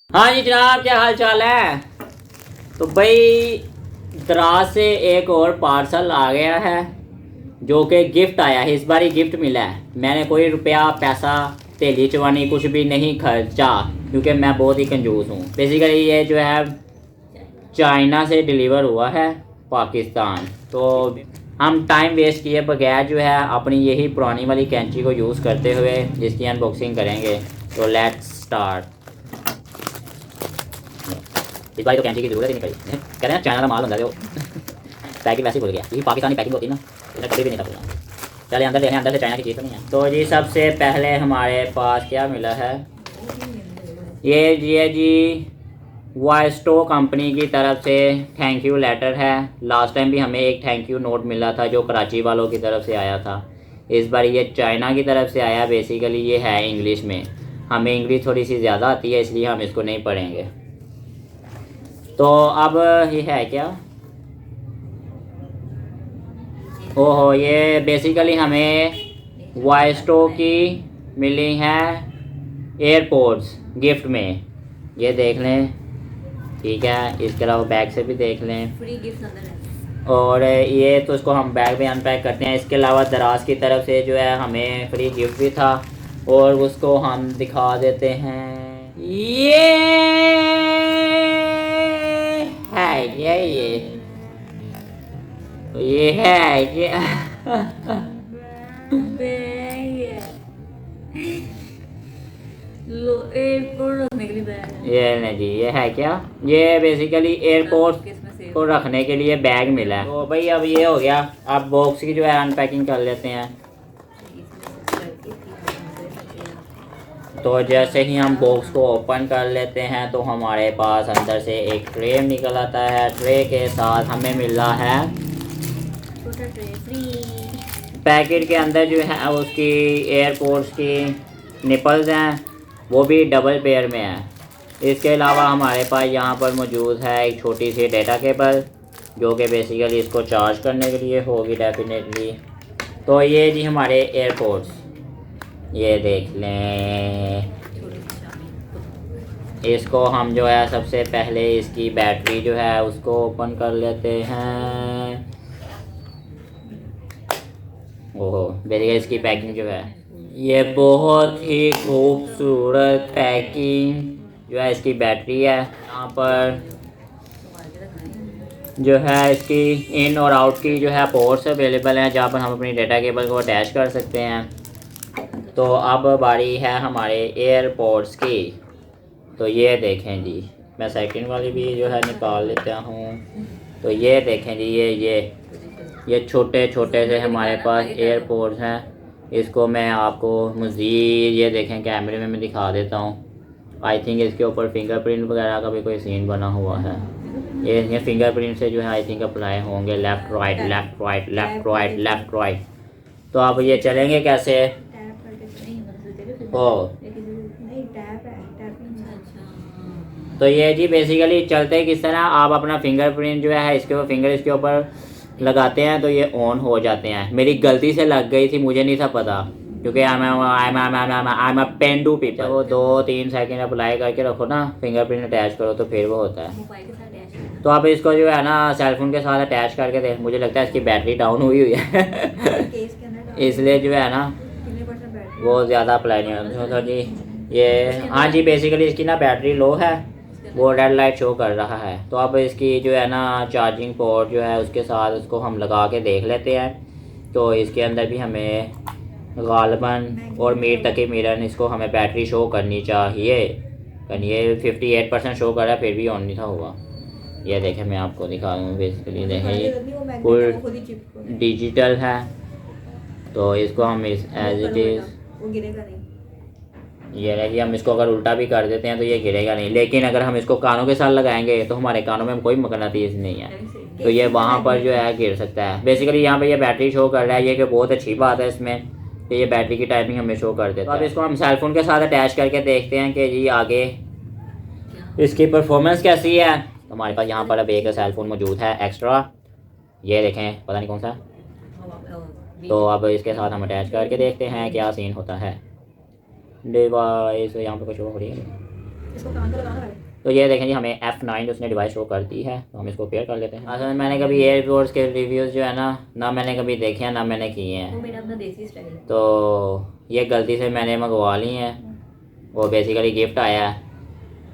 हाँ जी जनाब, क्या हाल चाल है। तो भाई दराज से एक और पार्सल आ गया है जो कि गिफ्ट आया है। इस बार ही गिफ्ट मिला है। मैंने कोई रुपया पैसा तेली चवानी कुछ भी नहीं खर्चा क्योंकि मैं बहुत ही कंजूस हूँ। बेसिकली ये जो है चाइना से डिलीवर हुआ है पाकिस्तान। तो हम टाइम वेस्ट किए बगैर जो है अपनी यही पुरानी वाली कैंची को यूज़ करते हुए इसकी अनबॉक्सिंग करेंगे। तो लेट्स स्टार्ट। इस बार तो कैंची की जरूरत ही नहीं पड़ी। कहते हैं चाइना का माल होता है जो पैकिंग वैसे ही भूल गया, क्योंकि पाकिस्तानी पैकिंग होती ना इन्हें कभी भी नहीं था भूलना। चले अंदर देखें, अंदर से चाइना की चीज़ तो नहीं है। तो जी सबसे पहले हमारे पास क्या मिला है, ये जी वाइस्टो कंपनी की तरफ से थैंक यू लेटर है। लास्ट टाइम भी हमें एक थैंक यू नोट मिला था जो कराची वालों की तरफ से आया था। इस बार ये चाइना की तरफ से आया। बेसिकली ये है इंग्लिश में, हमें इंग्लिश थोड़ी सी ज़्यादा आती है इसलिए हम इसको नहीं पढ़ेंगे। तो अब ये है क्या, ओहो, ये बेसिकली हमें वाइस्टो की मिली हैं एयरपोर्ट्स गिफ्ट में। ये देख लें, ठीक है। इसके अलावा बैग से भी देख लें, फ्री गिफ्ट अंदर है। और ये तो इसको हम बैग में अनपैक करते हैं। इसके अलावा दराज की तरफ से जो है हमें फ्री गिफ्ट भी था और उसको हम दिखा देते हैं। ये है ये तो ये है ये लो एयरपोर्ट रखने के लिए बैग है। ये नहीं जी, ये है क्या, ये बेसिकली एयरपोर्ट इसमें सेव को रखने के लिए बैग मिला है। तो भाई अब ये हो गया। अब बॉक्स की जो है अनपैकिंग कर लेते हैं। तो जैसे ही हम बॉक्स को ओपन कर लेते हैं तो हमारे पास अंदर से एक ट्रे निकल आता है। ट्रे के साथ हमें मिला है छोटा ट्रे फ्री। पैकेट के अंदर जो है उसकी एयरपोर्ट्स की निपल्स हैं, वो भी डबल पेयर में है। इसके अलावा हमारे पास यहाँ पर मौजूद है एक छोटी सी डेटा केबल जो कि बेसिकली इसको चार्ज करने के लिए होगी डेफिनेटली। तो ये जी हमारे एयरपोर्ट्स, ये देख लें। इसको हम जो है सबसे पहले इसकी बैटरी जो है उसको ओपन कर लेते हैं। ओहो, बेसिकली इसकी पैकिंग जो है ये बहुत ही खूबसूरत पैकिंग जो है इसकी बैटरी है। यहाँ पर जो है इसकी इन और आउट की जो है पोर्ट्स अवेलेबल हैं जहाँ पर हम अपनी डेटा केबल को अटैच कर सकते हैं। तो अब बारी है हमारे एयरपोर्ट्स की। तो ये देखें जी, मैं सेकंड वाली भी जो है निकाल लेता हूँ। तो ये देखें जी, ये छोटे छोटे से हमारे पास एयरपोर्ट्स हैं। इसको मैं आपको मज़ीद ये देखें कैमरे में मैं दिखा देता हूँ। आई थिंक इसके ऊपर फिंगरप्रिंट वगैरह का भी कोई सीन बना हुआ है। ये फिंगरप्रिंट से जो है आई थिंक अप्लाई होंगे, left right left right left right left right. तो आप ये चलेंगे कैसे, ओ तो ये जी बेसिकली चलते किस तरह, आप अपना फिंगरप्रिंट जो है इसके ऊपर फिंगर इसके ऊपर लगाते हैं तो ये ऑन हो जाते हैं। मेरी गलती से लग गई थी, मुझे नहीं था पता, क्योंकि आई एम पेंडू पीपल। वो 2-3 सेकंड अप्लाई करके रखो ना, फिंगरप्रिंट अटैच करो तो फिर वो होता है। तो आप इसको जो है ना सेलफोन के साथ अटैच करके देख, मुझे लगता है इसकी बैटरी डाउन हुई है इसलिए जो है ना वो ज़्यादा अप्लाई नहीं होता। तो जी ये हाँ जी, बेसिकली इसकी ना बैटरी लो है, वो रेड लाइट शो कर रहा है। तो अब इसकी जो है ना चार्जिंग पोर्ट जो है उसके साथ उसको हम लगा के देख लेते हैं। तो इसके अंदर भी हमें गालबन और मीट तक ही मिरर इसको हमें बैटरी शो करनी चाहिए। ये 58% शो कर रहा है, फिर भी ऑन नहीं था हुआ। ये देखें, मैं आपको दिखा दूँ। बेसिकली देखें ये फुल डिजिटल है, तो इसको हम इस एज इट इज़ ये रही। हम इसको अगर उल्टा भी कर देते हैं तो ये गिरेगा नहीं, लेकिन अगर हम इसको कानों के साथ लगाएंगे तो हमारे कानों में कोई मकनातीस नहीं है, तो ये वहाँ पर जो है गिर सकता है। बेसिकली यहाँ पे ये बैटरी शो कर रहा है, ये कि बहुत अच्छी बात है इसमें कि ये बैटरी की टाइमिंग हमें शो कर देता है। अब इसको हम सेलफोन के साथ अटैच करके देखते हैं कि जी आगे इसकी परफॉर्मेंस कैसी है। तो हमारे पास यहाँ पर अब एक सेलफोन मौजूद है एक्स्ट्रा, ये देखें, पता नहीं कौन सा। तो अब इसके साथ हम अटैच करके देखते हैं क्या सीन होता है। डिवाइस यहाँ पे कुछ हो रही है, इसको कान को लगाना है। तो ये देखें जी, हमें F9 उसने डिवाइस शो कर दी है, तो हम इसको पेयर कर लेते हैं। असल में मैंने कभी एयरपोर्ट्स के रिव्यूज़ जो है ना मैंने कभी देखे हैं ना मैंने किए हैं, वो मेरा अपना देसी स्टाइल है। तो ये गलती से मैंने मंगवा ली हैं, वो बेसिकली गिफ्ट आया है।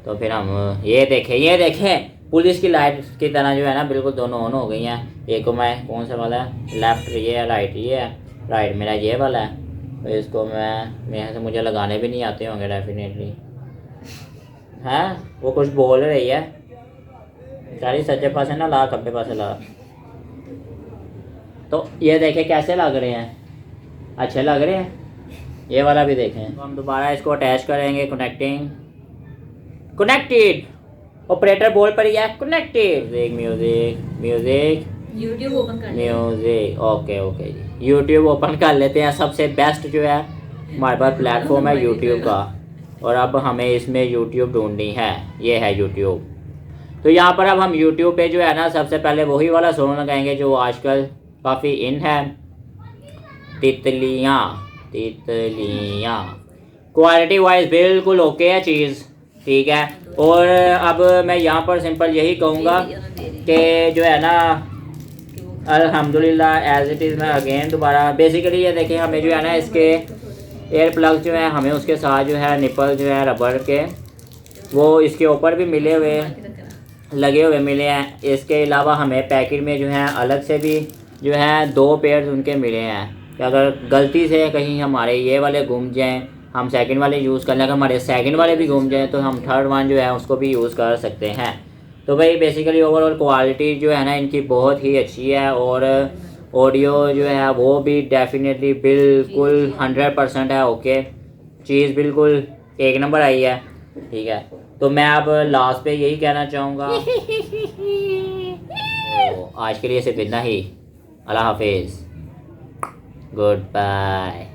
तो फिर हम ये देखें पुलिस की लाइट की तरह जो है ना बिल्कुल दोनों ऑन हो गई हैं। एक को मैं कौन सा वाला है, लेफ़्ट ये है, राइट ये है, राइट मेरा ये वाला है। तो इसको मैं मेरे से मुझे लगाने भी नहीं आते होंगे डेफिनेटली। हाँ वो कुछ बोल रही है सारी, सच्चे पास है ना ला, खब्बे पास ला। तो ये देखें कैसे लग रहे हैं, अच्छे लग रहे हैं। ये वाला भी देखें। तो हम दोबारा इसको अटैच करेंगे। कनेक्टेड ऑपरेटर बोल पड़ी है कनेक्टेड। म्यूजिक YouTube ओपन कर लिया। म्यूजिक ओके जी, YouTube ओपन कर लेते हैं। सबसे बेस्ट जो है हमारे पास प्लेटफॉर्म है YouTube का, और अब हमें इसमें YouTube ढूंढनी है। ये है YouTube। तो यहाँ पर अब हम YouTube पे जो है ना सबसे पहले वही वाला सॉन्ग लगाएंगे जो आजकल काफ़ी इन है, तितलियाँ। क्वालिटी वाइज बिल्कुल ओके है चीज़, ठीक है। और अब मैं यहाँ पर सिंपल यही कहूँगा कि जो है ना अल्हम्दुलिल्लाह एज इट इज़ मैं अगेन दोबारा बेसिकली ये देखें, हमें जो है ना इसके एयर प्लग जो है हमें उसके साथ जो है निपल जो है रबड़ के वो इसके ऊपर भी मिले हुए लगे हुए मिले हैं। इसके अलावा हमें पैकेट में जो है अलग से भी जो है 2 पेयर्स उनके मिले हैं कि अगर गलती से कहीं हमारे ये वाले गुम जाएं, हम सेकंड वाले यूज़ कर लें। अगर हमारे सेकंड वाले भी गुम जाएं तो हम थर्ड वन जो है उसको भी यूज़ कर सकते हैं। तो भाई बेसिकली ओवरऑल क्वालिटी जो है ना इनकी बहुत ही अच्छी है, और ऑडियो जो है वो भी डेफिनेटली बिल्कुल 100% है। ओके चीज़ बिल्कुल एक नंबर आई है, ठीक है। तो मैं अब लास्ट पे यही कहना चाहूँगा तो आज के लिए सिर्फ इतना ही। अल्लाह हाफिज़, गुड बाय।